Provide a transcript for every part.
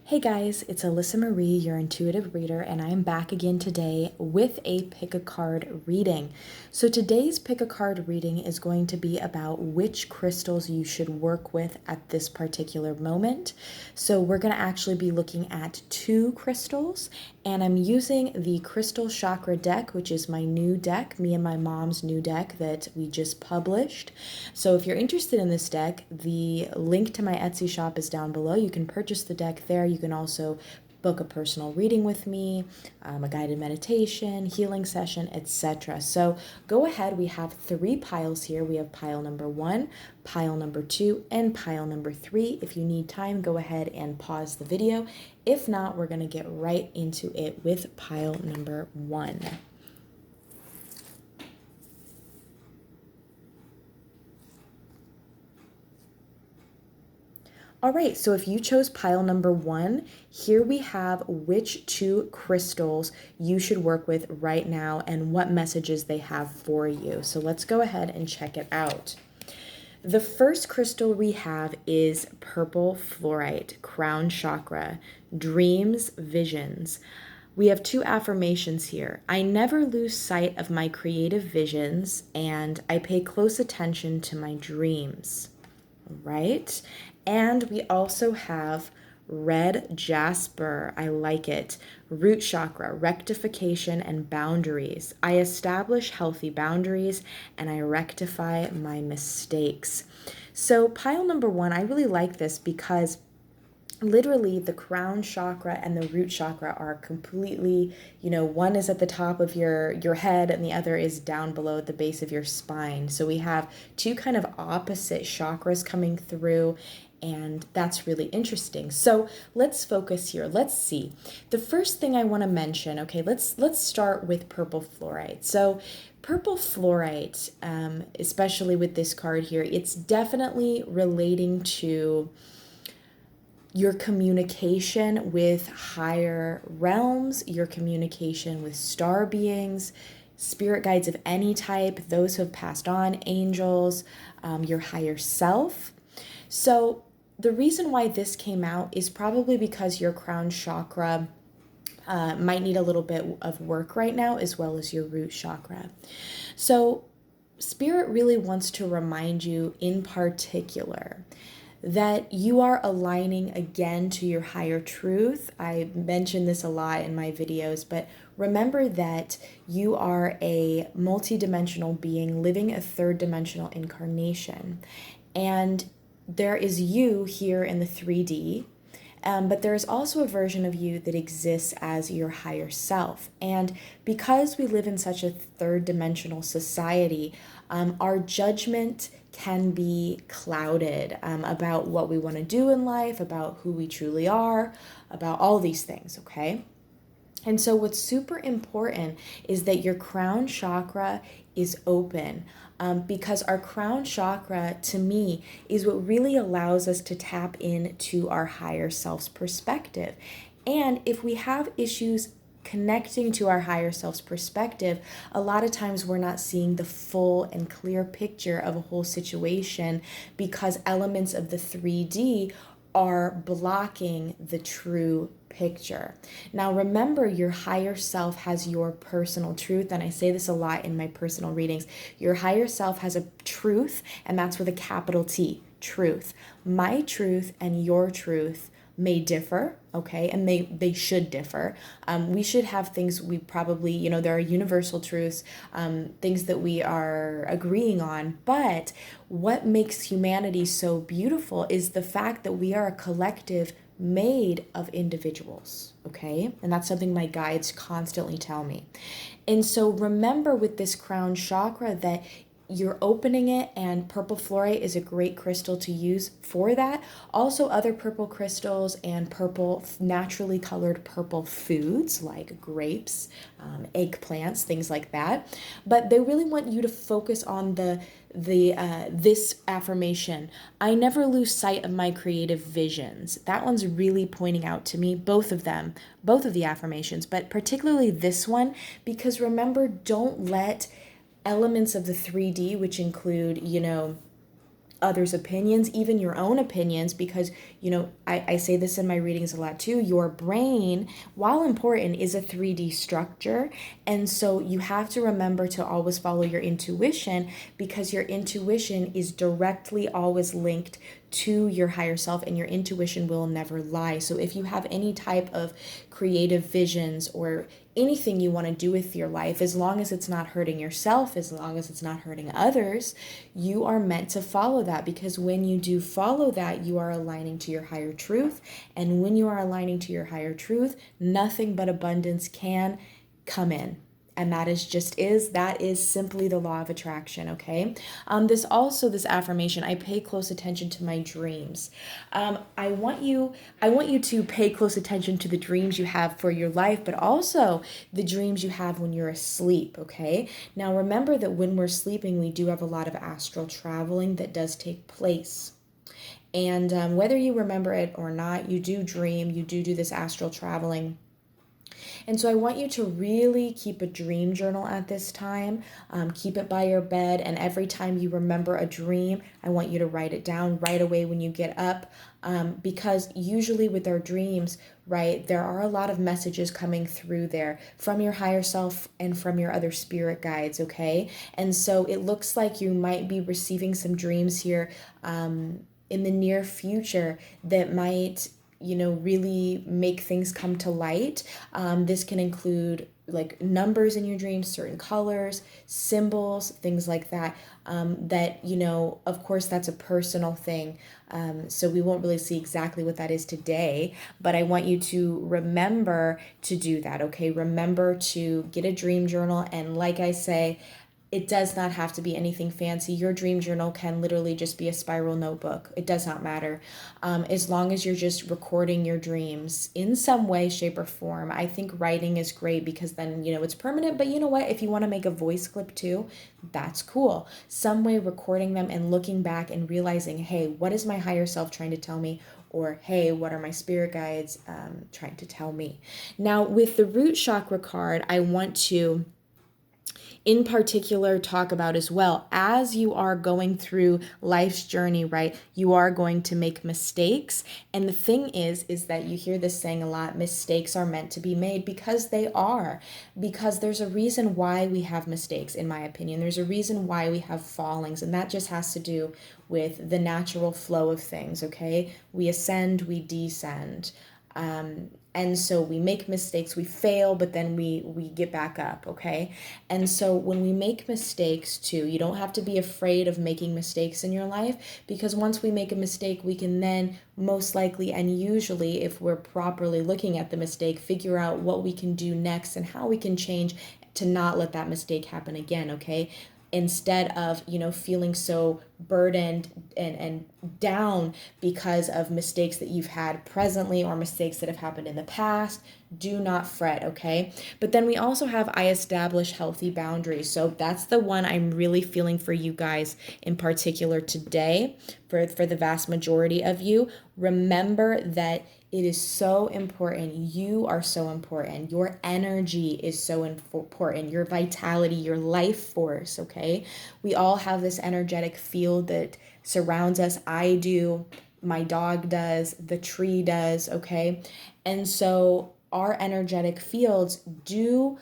Hey guys, it's Alyssa Marie, your intuitive reader, and I am back again today with a pick a card reading. So today's pick a card reading is going to be about which crystals you should work with at this particular moment. So we're going to actually be looking at two crystals, and I'm using the Crystal Chakra deck, which is my new deck, me and my mom's new deck that we just published. So if you're interested in this deck, the link to my Etsy shop is down below. You can purchase the deck there. You can also book a personal reading with me, a guided meditation, healing session, etc. So go ahead. We have three piles here. We have pile number 1, pile number 2, and pile number 3. If you need time, go ahead and pause the video. If not, we're going to get right into it with pile number 1. All right, so if you chose pile number 1, here we have which two crystals you should work with right now and what messages they have for you. So let's go ahead and check it out. The first crystal we have is purple fluorite, crown chakra, dreams, visions. We have two affirmations here. I never lose sight of my creative visions, and I pay close attention to my dreams. Right? And we also have red jasper. I like it. Root chakra, rectification and boundaries. I establish healthy boundaries and I rectify my mistakes. So pile number 1, I really like this because literally the crown chakra and the root chakra are completely, one is at the top of your head and the other is down below at the base of your spine. So we have two kind of opposite chakras coming through, and that's really interesting. So let's focus here. Let's see. The first thing I want to mention, okay, let's start with purple fluorite. So purple fluorite, especially with this card here, it's definitely relating to your communication with higher realms, your communication with star beings, spirit guides of any type, those who have passed on, angels, your higher self. So the reason why this came out is probably because your crown chakra might need a little bit of work right now, as well as your root chakra. So Spirit really wants to remind you in particular that you are aligning again to your higher truth. I mention this a lot in my videos, but remember that you are a multidimensional being living a third dimensional incarnation. And there is you here in the 3D, but there is also a version of you that exists as your higher self. And because we live in such a third dimensional society, our judgment can be clouded about what we want to do in life, about who we truly are, about all these things, okay? And so what's super important is that your crown chakra is open, because our crown chakra, to me, is what really allows us to tap into our higher self's perspective. And if we have issues connecting to our higher self's perspective, a lot of times we're not seeing the full and clear picture of a whole situation because elements of the 3D are blocking the true picture. Now remember, your higher self has your personal truth, and I say this a lot in my personal readings. Your higher self has a truth, and that's with a capital T, truth. My truth and your truth may differ, okay, and they should differ. We should have things we probably, there are universal truths, things that we are agreeing on, but what makes humanity so beautiful is the fact that we are a collective made of individuals, okay? And that's something my guides constantly tell me. And so remember with this crown chakra that you're opening it, and purple fluorite is a great crystal to use for that. Also, other purple crystals and purple, naturally colored purple foods like grapes, eggplants, things like that. But they really want you to focus on this affirmation. I never lose sight of my creative visions. That one's really pointing out to me, both of them, both of the affirmations, but particularly this one, because remember, don't let elements of the 3D, which include, others' opinions, even your own opinions, because, I say this in my readings a lot too. Your brain, while important, is a 3D structure. And so you have to remember to always follow your intuition, because your intuition is directly always linked to your higher self, and your intuition will never lie. So if you have any type of creative visions or anything you want to do with your life, as long as it's not hurting yourself, as long as it's not hurting others, you are meant to follow that, because when you do follow that, you are aligning to your higher truth. And when you are aligning to your higher truth, nothing but abundance can come in. And that is simply the law of attraction. Okay. This affirmation, I pay close attention to my dreams. I want you to pay close attention to the dreams you have for your life, but also the dreams you have when you're asleep. Okay. Now remember that when we're sleeping, we do have a lot of astral traveling that does take place. And whether you remember it or not, you do dream, you do this astral traveling. And so I want you to really keep a dream journal at this time. Keep it by your bed. And every time you remember a dream, I want you to write it down right away when you get up. Because usually with our dreams, right, there are a lot of messages coming through there from your higher self and from your other spirit guides, okay? And so it looks like you might be receiving some dreams here in the near future that might really make things come to light. This can include like numbers in your dreams, certain colors, symbols, things like that. That, of course, that's a personal thing. So we won't really see exactly what that is today, but I want you to remember to do that, okay? Remember to get a dream journal. And like I say, it does not have to be anything fancy. Your dream journal can literally just be a spiral notebook. It does not matter. As long as you're just recording your dreams in some way, shape, or form. I think writing is great, because then, it's permanent. But you know what? If you want to make a voice clip too, that's cool. Some way recording them and looking back and realizing, hey, what is my higher self trying to tell me? Or, hey, what are my spirit guides trying to tell me? Now, with the root chakra card, I want to in particular talk about as well, as you are going through life's journey, right? You are going to make mistakes. And the thing is that you hear this saying a lot: mistakes are meant to be made, because they are. Because there's a reason why we have mistakes, in my opinion. There's a reason why we have fallings, and that just has to do with the natural flow of things, okay? We ascend, we descend. And so we make mistakes, we fail, but then we get back up, okay? And so when we make mistakes too, you don't have to be afraid of making mistakes in your life, because once we make a mistake, we can then most likely, and usually if we're properly looking at the mistake, figure out what we can do next and how we can change to not let that mistake happen again, okay? Instead of, feeling so burdened and down because of mistakes that you've had presently or mistakes that have happened in the past, do not fret, okay? But then we also have I establish healthy boundaries. So that's the one I'm really feeling for you guys in particular today, for the vast majority of you. Remember that it is so important. You are so important. Your energy is so important. Your vitality, your life force, okay? We all have this energetic field that surrounds us. I do. My dog does. The tree does, okay? And so our energetic fields do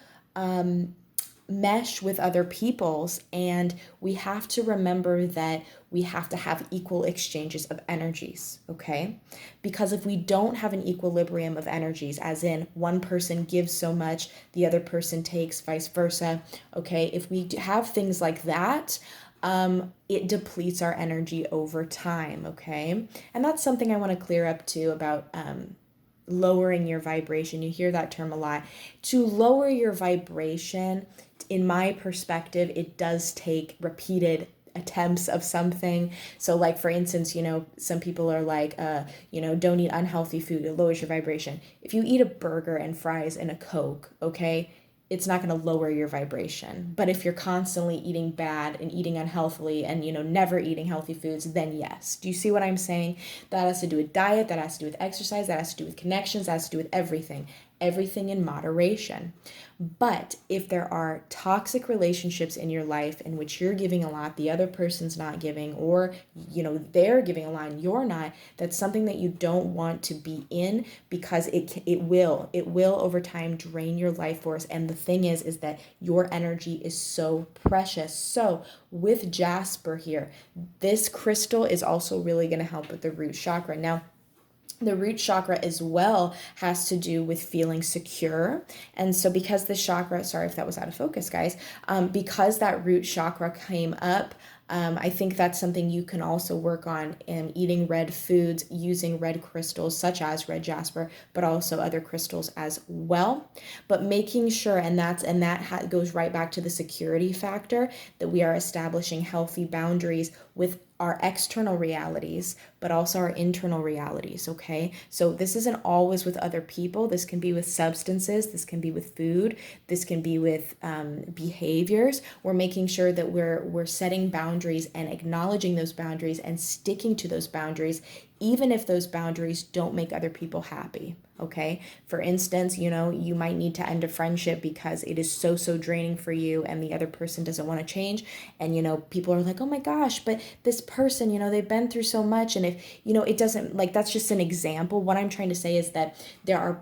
mesh with other people's, and we have to remember that we have to have equal exchanges of energies, okay? Because if we don't have an equilibrium of energies, as in one person gives so much, the other person takes, vice versa, okay? If we have things like that, it depletes our energy over time, okay? And that's something I want to clear up too about lowering your vibration. You hear that term a lot. To lower your vibration, in my perspective, it does take repeated attempts of something. So like, for instance, some people are like, don't eat unhealthy food. It lowers your vibration. If you eat a burger and fries and a Coke, okay, it's not going to lower your vibration. But if you're constantly eating bad and eating unhealthily and, never eating healthy foods, then yes. Do you see what I'm saying? That has to do with diet, that has to do with exercise, that has to do with connections, that has to do with everything. everything in moderation. But if there are toxic relationships in your life in which you're giving a lot, the other person's not giving, or they're giving a lot and you're not, that's something that you don't want to be in, because it will over time drain your life force. And the thing is that your energy is so precious. So with jasper here, this crystal is also really going to help with the root chakra. Now, the root chakra as well has to do with feeling secure. And so because the chakra, sorry if that was out of focus, guys, because that root chakra came up, I think that's something you can also work on in eating red foods, using red crystals such as red jasper, but also other crystals as well. But making sure, and that goes right back to the security factor, that we are establishing healthy boundaries with our external realities, but also our internal realities, okay? So this isn't always with other people. This can be with substances. This can be with food. This can be with behaviors. We're making sure that we're setting boundaries and acknowledging those boundaries and sticking to those boundaries, even if those boundaries don't make other people happy, okay? For instance, you might need to end a friendship because it is so draining for you and the other person doesn't want to change. And, people are like, oh my gosh, but this person, they've been through so much. And if, it doesn't, like, that's just an example. What I'm trying to say is that there are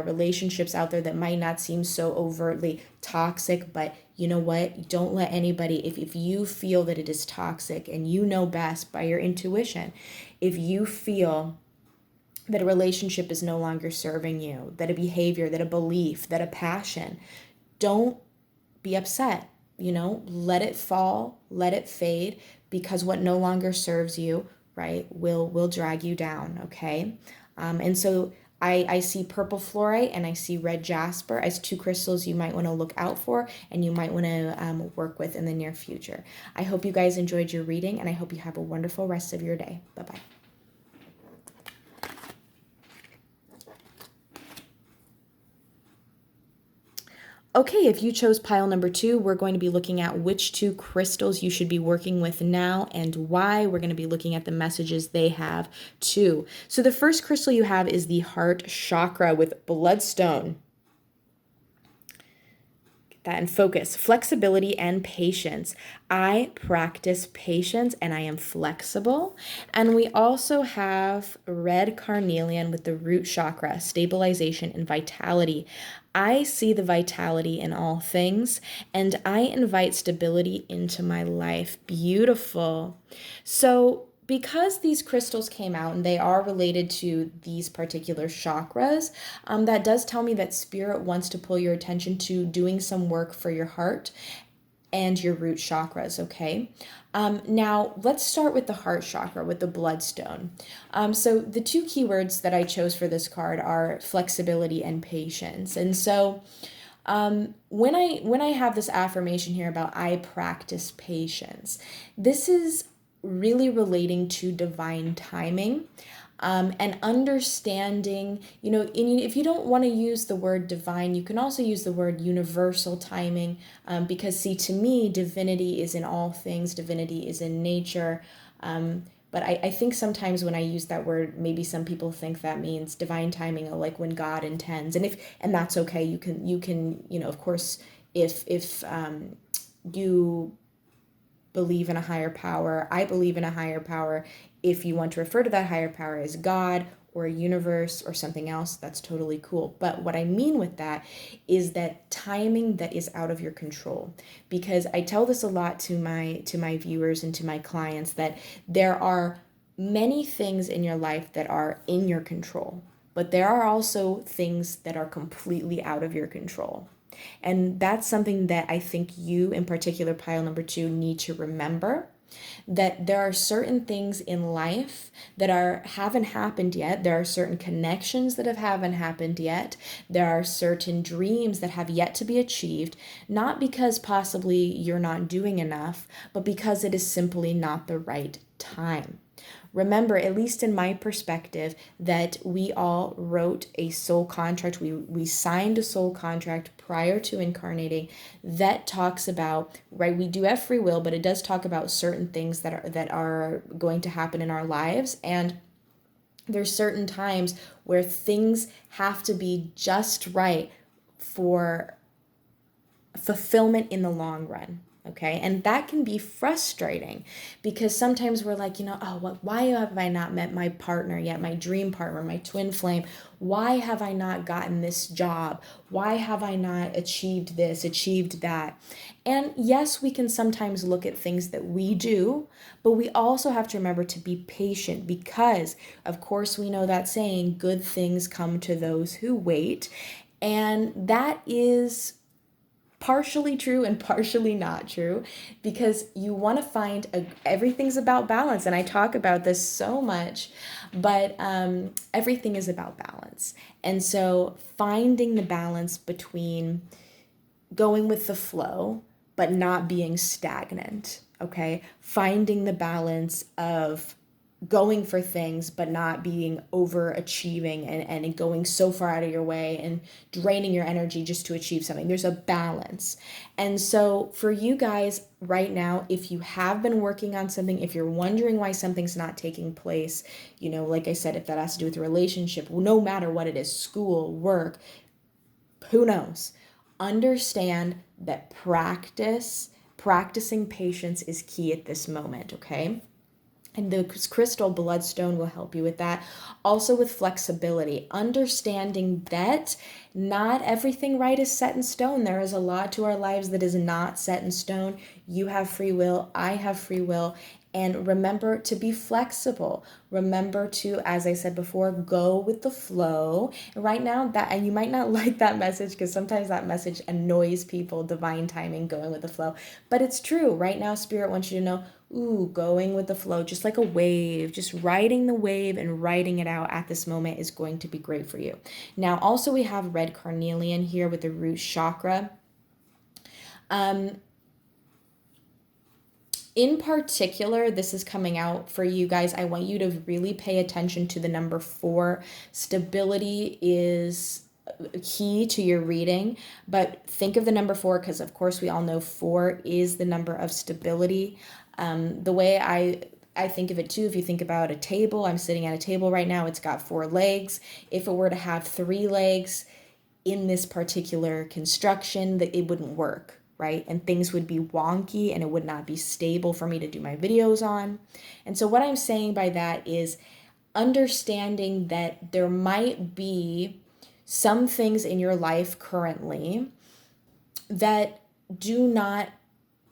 relationships out there that might not seem so overtly toxic, but you know what? Don't let anybody, if you feel that it is toxic and you know best by your intuition, if you feel that a relationship is no longer serving you, that a behavior, that a belief, that a passion, don't be upset. Let it fall, let it fade, because what no longer serves you, right, will drag you down, okay? And so I see purple fluorite and I see red jasper as two crystals you might want to look out for and you might want to work with in the near future. I hope you guys enjoyed your reading, and I hope you have a wonderful rest of your day. Bye-bye. Okay, if you chose pile number 2, we're going to be looking at which 2 crystals you should be working with now and why. We're going to be looking at the messages they have too. So the first crystal you have is the heart chakra with bloodstone. Get that in focus. Flexibility and patience. I practice patience and I am flexible. And we also have red carnelian with the root chakra, stabilization and vitality. I see the vitality in all things, and I invite stability into my life. Beautiful. So because these crystals came out and they are related to these particular chakras, that does tell me that Spirit wants to pull your attention to doing some work for your heart and your root chakras, okay? Now, let's start with the heart chakra, with the bloodstone. So the 2 keywords that I chose for this card are flexibility and patience. And so when I have this affirmation here about I practice patience, this is really relating to divine timing. And understanding, if you don't want to use the word divine, you can also use the word universal timing, because see, to me, divinity is in all things, divinity is in nature. But I think sometimes when I use that word, maybe some people think that means divine timing, or like when God intends, and that's okay. You can, of course, if you believe in a higher power, I believe in a higher power. If you want to refer to that higher power as God or a universe or something else, that's totally cool. But what I mean with that is that timing that is out of your control. Because I tell this a lot to my viewers and to my clients, that there are many things in your life that are in your control, but there are also things that are completely out of your control. And that's something that I think you, in particular, pile number 2, need to remember, that there are certain things in life that haven't happened yet. There are certain connections that haven't happened yet. There are certain dreams that have yet to be achieved, not because possibly you're not doing enough, but because it is simply not the right time. Remember, at least in my perspective, that we all wrote a soul contract. We signed a soul contract prior to incarnating that talks about, right, we do have free will, but it does talk about certain things that are going to happen in our lives. And There's certain times where things have to be just right for fulfillment in the long run. Okay. And that can be frustrating because sometimes we're like, oh, why have I not met my partner yet? My dream partner, my twin flame. Why have I not gotten this job? Why have I not achieved this, achieved that? And yes, we can sometimes look at things that we do, but we also have to remember to be patient because, of course, we know that saying, good things come to those who wait. And that is partially true and partially not true because you want to find everything's about balance, and I talk about this so much, but everything is about balance. And so finding the balance between going with the flow but not being stagnant, okay, finding the balance of going for things but not being overachieving and going so far out of your way and draining your energy just to achieve something. There's a balance. And so for you guys right now, if you have been working on something, if you're wondering why something's not taking place, like I said, if that has to do with a relationship, no matter what it is, school, work, who knows, understand that practicing patience is key at this moment, okay? And the crystal bloodstone will help you with that. Also with flexibility, understanding that not everything right is set in stone. There is a lot to our lives that is not set in stone. You have free will, I have free will. And remember to be flexible. Remember to, as I said before, go with the flow. Right now, and you might not like that message because sometimes that message annoys people, divine timing, going with the flow. But it's true. Right now, Spirit wants you to know, going with the flow, just like a wave, just riding the wave and riding it out at this moment is going to be great for you. Now, also we have red carnelian here with the root chakra. In particular, this is coming out for you guys. I want you to really pay attention to the number 4. Stability is key to your reading, but think of the number 4 because, of course, we all know 4 is the number of stability. The way I think of it too, if you think about a table, I'm sitting at a table right now, it's got 4 legs. If it were to have 3 legs in this particular construction, that it wouldn't work, right? And things would be wonky and it would not be stable for me to do my videos on. And so what I'm saying by that is understanding that there might be some things in your life currently that do not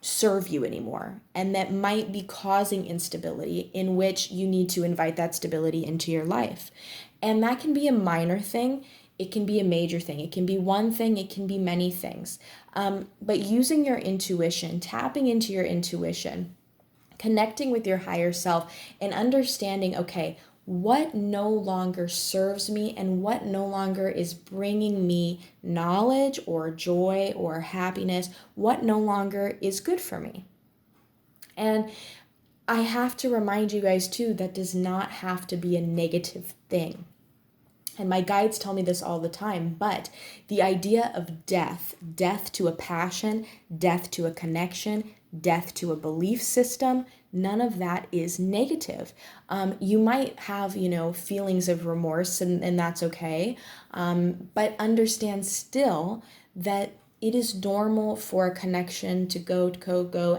serve you anymore and that might be causing instability, in which you need to invite that stability into your life. And that can be a minor thing, it can be a major thing, it can be one thing, it can be many things. But using your intuition, tapping into your intuition, connecting with your higher self, and understanding, okay, what no longer serves me and what no longer is bringing me knowledge or joy or happiness, what no longer is good for me. And I have to remind you guys too, that does not have to be a negative thing. And my guides tell me this all the time, but the idea of death to a passion, death to a connection, death to a belief system, none of that is negative. You might have, feelings of remorse, and that's okay. But understand still that it is normal for a connection to go,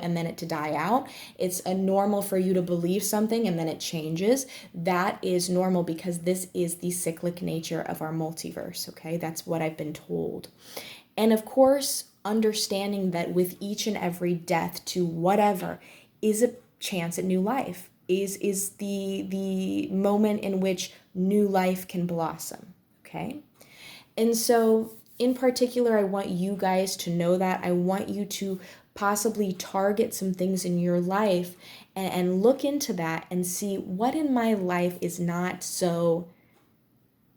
and then it to die out. It's a normal for you to believe something and then it changes. That is normal because this is the cyclic nature of our multiverse, okay? That's what I've been told. And of course, understanding that with each and every death to whatever is a chance at new life, is the moment in which new life can blossom, okay? And so in particular, I want you guys to know that. I want you to possibly target some things in your life and look into that and see what in my life is not so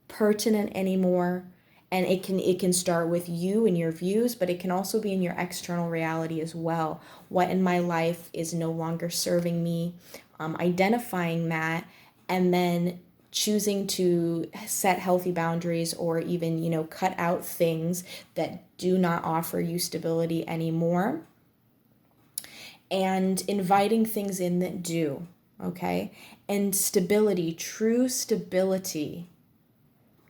pertinent anymore. And it can start with you and your views, but it can also be in your external reality as well. What in my life is no longer serving me, identifying that, and then choosing to set healthy boundaries, or even, cut out things that do not offer you stability anymore, and inviting things in that do. okay? And stability, true stability,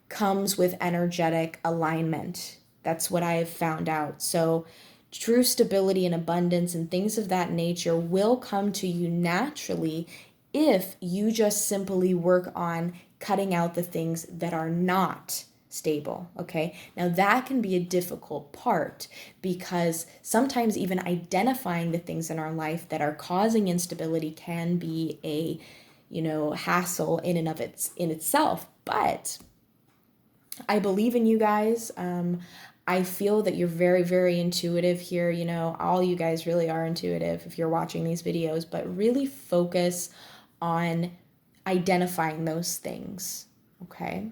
comes with energetic alignment. That's what I have found out. So, true stability and abundance and things of that nature will come to you naturally if you just simply work on cutting out the things that are not stable. Okay, now that can be a difficult part because sometimes even identifying the things in our life that are causing instability can be a hassle in itself. But I believe in you guys. I feel that you're very, very intuitive here. All you guys really are intuitive if you're watching these videos, but really focus on identifying those things. Okay.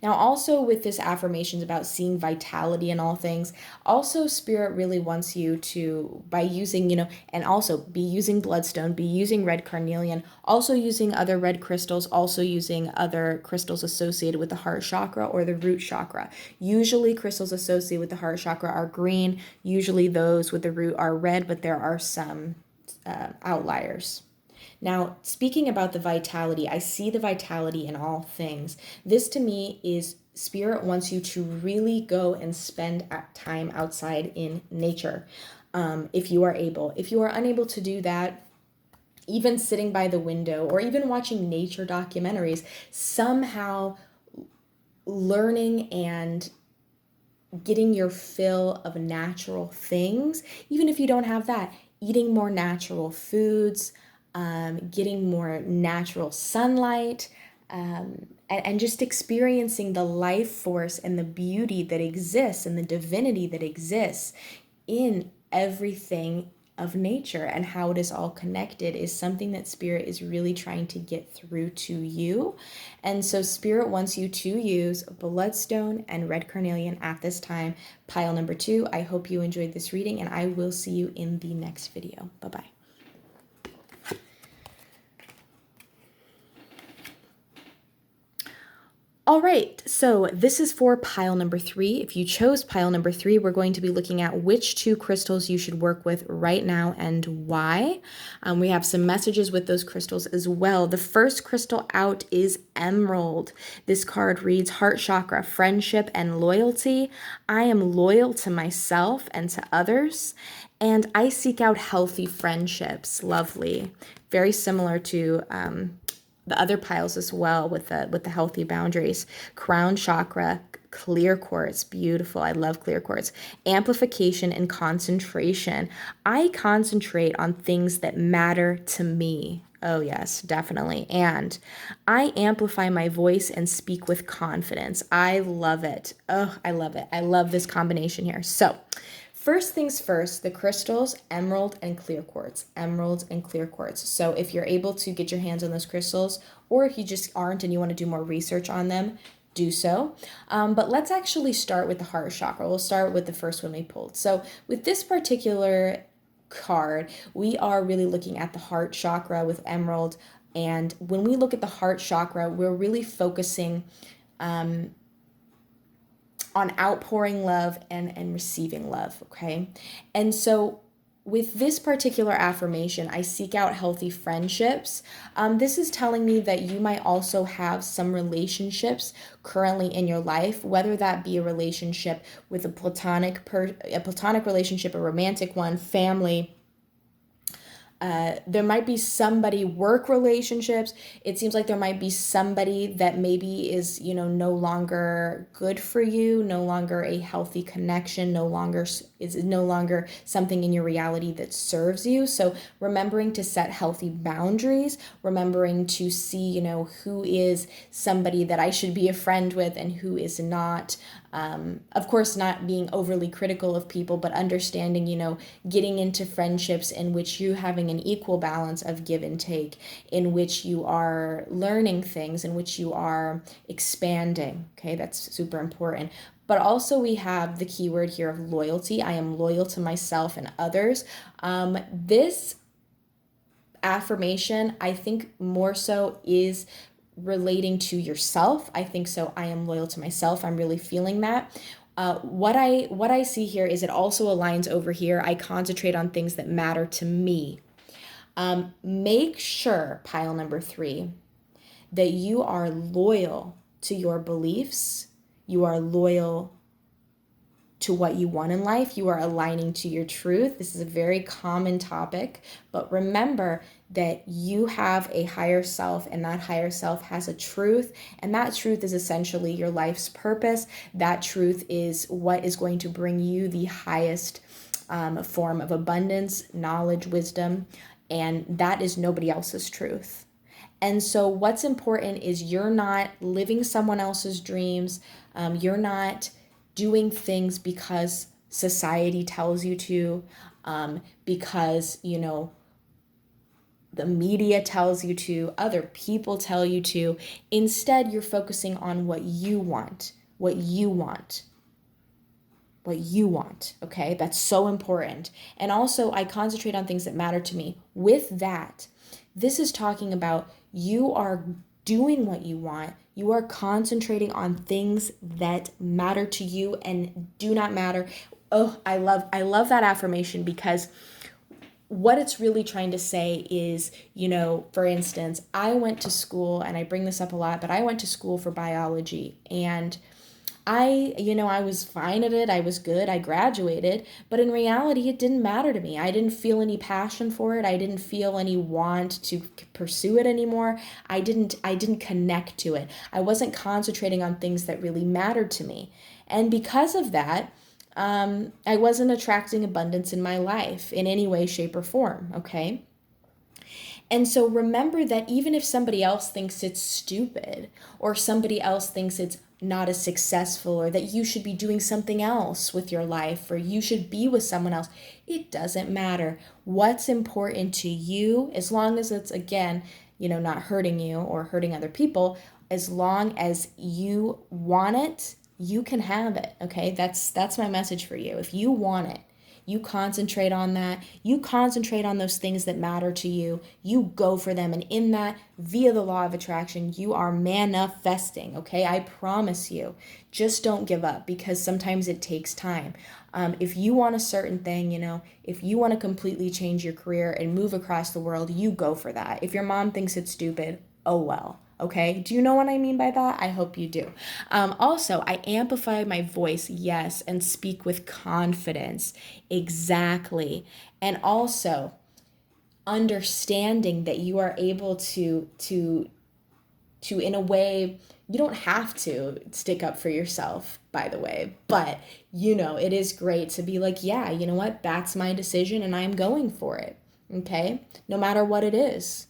Now, also with this affirmations about seeing vitality in all things, also Spirit really wants you to, by using, and also be using bloodstone, be using red carnelian, also using other red crystals, also using other crystals associated with the heart chakra or the root chakra. Usually crystals associated with the heart chakra are green. Usually those with the root are red, but there are some outliers. Now, speaking about the vitality, I see the vitality in all things. This to me is Spirit wants you to really go and spend time outside in nature if you are able. If you are unable to do that, even sitting by the window or even watching nature documentaries, somehow learning and getting your fill of natural things, even if you don't have that, eating more natural foods, getting more natural sunlight, and just experiencing the life force and the beauty that exists and the divinity that exists in everything of nature and how it is all connected is something that Spirit is really trying to get through to you. And so Spirit wants you to use bloodstone and red carnelian at this time, pile number 2. I hope you enjoyed this reading, and I will see you in the next video. Bye-bye. All right, so this is for pile number 3. If you chose pile number 3, we're going to be looking at which 2 crystals you should work with right now and why. We have some messages with those crystals as well. The first crystal out is emerald. This card reads, heart chakra, friendship and loyalty. I am loyal to myself and to others, and I seek out healthy friendships. Lovely. Very similar to the other piles as well with the healthy boundaries. Crown chakra, clear quartz, beautiful. I love clear quartz. Amplification and concentration. I concentrate on things that matter to me. Oh yes, definitely. And I amplify my voice and speak with confidence. I love it. Oh, I love it. I love this combination here. So, first things first, the crystals, emerald and clear quartz. Emerald and clear quartz. So if you're able to get your hands on those crystals, or if you just aren't and you want to do more research on them, do so. But let's actually start with the heart chakra. We'll start with the first one we pulled. So with this particular card, we are really looking at the heart chakra with emerald. And when we look at the heart chakra, we're really focusing on outpouring love and receiving love, okay? And so with this particular affirmation, I seek out healthy friendships. This is telling me that you might also have some relationships currently in your life, whether that be a relationship with a platonic relationship, a romantic one, family. There might be somebody, work relationships. It seems like there might be somebody that maybe is, no longer good for you, no longer a healthy connection, no longer something in your reality that serves you. So remembering to set healthy boundaries, remembering to see, who is somebody that I should be a friend with and who is not. Of course, not being overly critical of people, but understanding, getting into friendships in which you having an equal balance of give and take, in which you are learning things, in which you are expanding. Okay, that's super important. But also we have the keyword here of loyalty. I am loyal to myself and others. This affirmation, I think more so is relating to yourself. I think so. I am loyal to myself. I'm really feeling that. What I see here is it also aligns over here. I concentrate on things that matter to me. Make sure, pile number 3, that you are loyal to your beliefs. You are loyal to what you want in life. You are aligning to your truth. This is a very common topic, but remember that you have a higher self, and that higher self has a truth, and that truth is essentially your life's purpose. That truth is what is going to bring you the highest form of abundance, knowledge, wisdom, and that is nobody else's truth. And so what's important is you're not living someone else's dreams. You're not doing things because society tells you to, because, the media tells you to, other people tell you to. Instead, you're focusing on what you want, what you want. What you want, okay? That's so important. And also, I concentrate on things that matter to me. With that, this is talking about you are doing what you want. You are concentrating on things that matter to you and do not matter. Oh, I love that affirmation, because what it's really trying to say is, for instance, I went to school, and I bring this up a lot, but I went to school for biology, and I was fine at it. I was good. I graduated, but in reality, it didn't matter to me. I didn't feel any passion for it. I didn't feel any want to pursue it anymore. I didn't connect to it. I wasn't concentrating on things that really mattered to me. And because of that, I wasn't attracting abundance in my life in any way, shape, or form. Okay. And so remember that even if somebody else thinks it's stupid, or somebody else thinks it's not as successful, or that you should be doing something else with your life, or you should be with someone else, it doesn't matter. What's important to you, as long as it's, again, not hurting you or hurting other people, as long as you want it, you can have it. Okay, that's my message for you. If you want it, you concentrate on that. You concentrate on those things that matter to you. You go for them. And in that, via the law of attraction, you are manifesting. Okay, I promise you. Just don't give up, because sometimes it takes time. If you want a certain thing, if you want to completely change your career and move across the world, you go for that. If your mom thinks it's stupid, oh well. Okay, do you know what I mean by that? I hope you do. Also, I amplify my voice, yes, and speak with confidence. Exactly. And also, understanding that you are able to in a way, you don't have to stick up for yourself, by the way, but it is great to be like, yeah, you know what, that's my decision and I'm going for it. Okay, no matter what it is.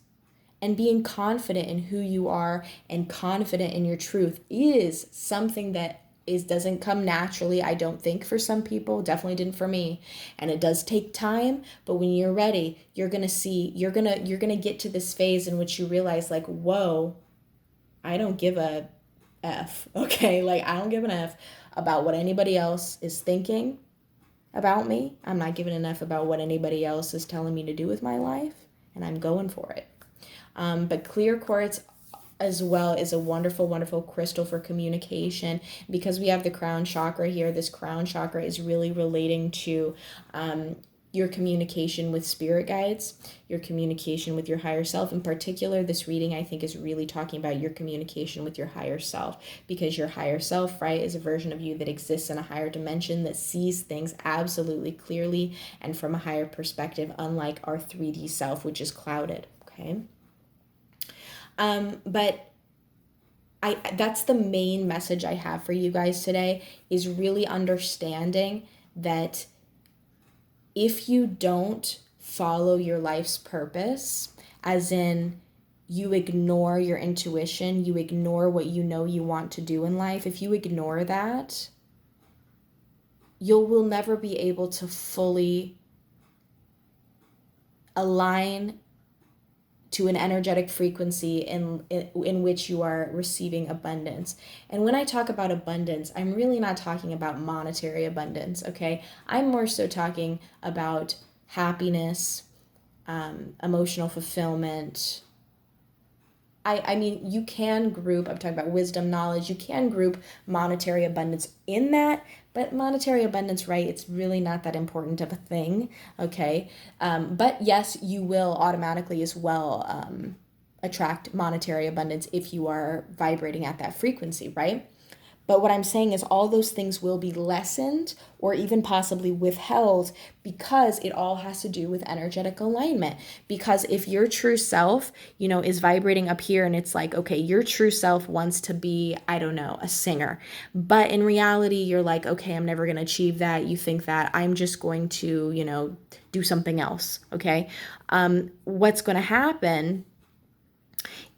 And being confident in who you are and confident in your truth is something that doesn't come naturally, I don't think, for some people. Definitely didn't for me. And it does take time, but when you're ready, you're going to get to this phase in which you realize, like, whoa, I don't give a F. Okay? Like, I don't give an F about what anybody else is thinking about me. I'm not giving an F about what anybody else is telling me to do with my life, and I'm going for it. But clear quartz as well is a wonderful, wonderful crystal for communication. Because we have the crown chakra here, this crown chakra is really relating to your communication with spirit guides, your communication with your higher self. In particular, this reading, I think, is really talking about your communication with your higher self, because your higher self, right, is a version of you that exists in a higher dimension, that sees things absolutely clearly and from a higher perspective, unlike our 3D self, which is clouded. Okay. But that's the main message I have for you guys today, is really understanding that if you don't follow your life's purpose, as in you ignore your intuition, you ignore what you want to do in life, if you ignore that, you will never be able to fully align to an energetic frequency in which you are receiving abundance. And when I talk about abundance, I'm really not talking about monetary abundance, okay? I'm more so talking about happiness, emotional fulfillment, I mean, you can group, I'm talking about wisdom, knowledge, you can group monetary abundance in that, but monetary abundance, right, it's really not that important of a thing, okay? But yes, you will automatically as well attract monetary abundance if you are vibrating at that frequency, right? But what I'm saying is all those things will be lessened or even possibly withheld because it all has to do with energetic alignment. Because if your true self, is vibrating up here and it's like, okay, your true self wants to be, I don't know, a singer. But in reality, you're like, okay, I'm never going to achieve that. You think that I'm just going to, do something else. Okay. What's going to happen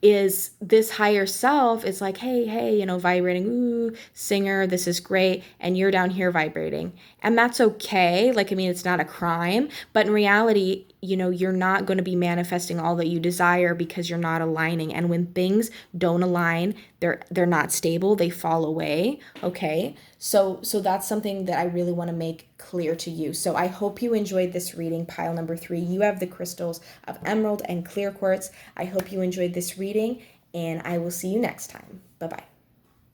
is this higher self is like, hey, vibrating, ooh, singer, this is great. And you're down here vibrating. And that's okay. Like, I mean, it's not a crime, but in reality, you're not going to be manifesting all that you desire because you're not aligning. And when things don't align, they're not stable, they fall away. Okay. So that's something that I really want to make clear to you. So I hope you enjoyed this reading, pile number 3. You have the crystals of emerald and clear quartz. I hope you enjoyed this reading, and I will see you next time. Bye-bye.